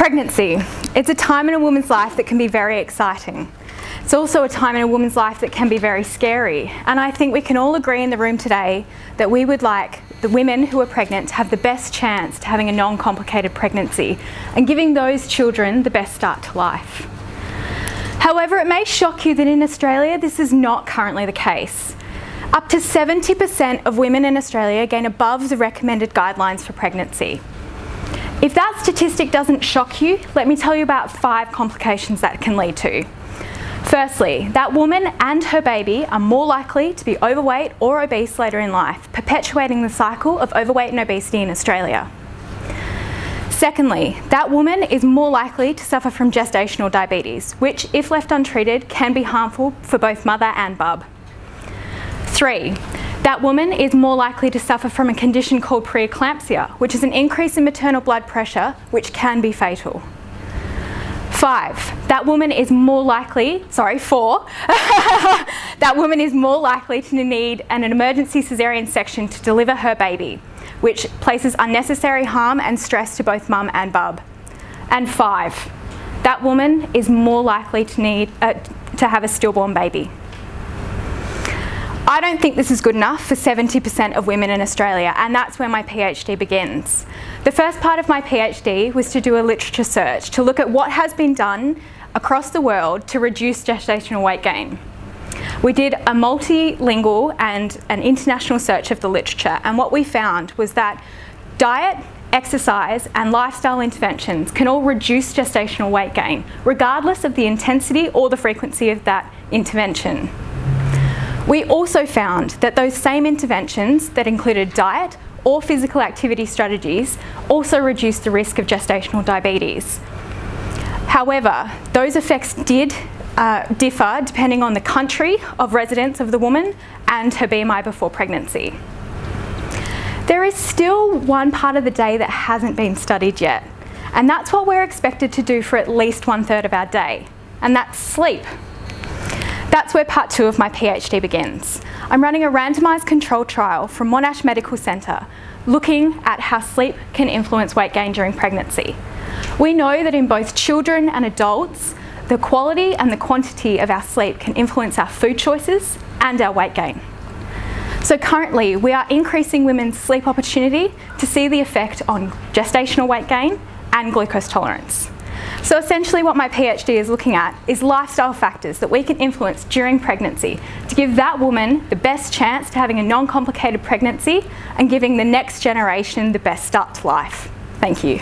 Pregnancy. It's a time in a woman's life that can be very exciting. It's also a time in a woman's life that can be very scary. And I think we can all agree in the room today that we would like the women who are pregnant to have the best chance to having a non-complicated pregnancy and giving those children the best start to life. However, it may shock you that in Australia this is not currently the case. Up to 70% of women in Australia gain above the recommended guidelines for pregnancy. If that statistic doesn't shock you, let me tell you about 5 complications that can lead to. Firstly, that woman and her baby are more likely to be overweight or obese later in life, perpetuating the cycle of overweight and obesity in Australia. Secondly, that woman is more likely to suffer from gestational diabetes, which, if left untreated, can be harmful for both mother and bub. 3, that woman is more likely to suffer from a condition called preeclampsia, which is an increase in maternal blood pressure, which can be fatal. 5, that woman is more likely, 4, that woman is more likely to need an emergency caesarean section to deliver her baby, which places unnecessary harm and stress to both mum and bub. And 5, that woman is more likely to have a stillborn baby. I don't think this is good enough for 70% of women in Australia, and that's where my PhD begins. The first part of my PhD was to do a literature search to look at what has been done across the world to reduce gestational weight gain. We did a multilingual and an international search of the literature, and what we found was that diet, exercise and lifestyle interventions can all reduce gestational weight gain, regardless of the intensity or the frequency of that intervention. We also found that those same interventions that included diet or physical activity strategies also reduced the risk of gestational diabetes. However, those effects did differ depending on the country of residence of the woman and her BMI before pregnancy. There is still one part of the day that hasn't been studied yet, and that's what we're expected to do for at least 1/3 of our day, and that's sleep. That's where part 2 of my PhD begins. I'm running a randomised control trial from Monash Medical Centre looking at how sleep can influence weight gain during pregnancy. We know that in both children and adults, the quality and the quantity of our sleep can influence our food choices and our weight gain. So currently, we are increasing women's sleep opportunity to see the effect on gestational weight gain and glucose tolerance. So essentially what my PhD is looking at is lifestyle factors that we can influence during pregnancy to give that woman the best chance to having a non-complicated pregnancy and giving the next generation the best start to life. Thank you.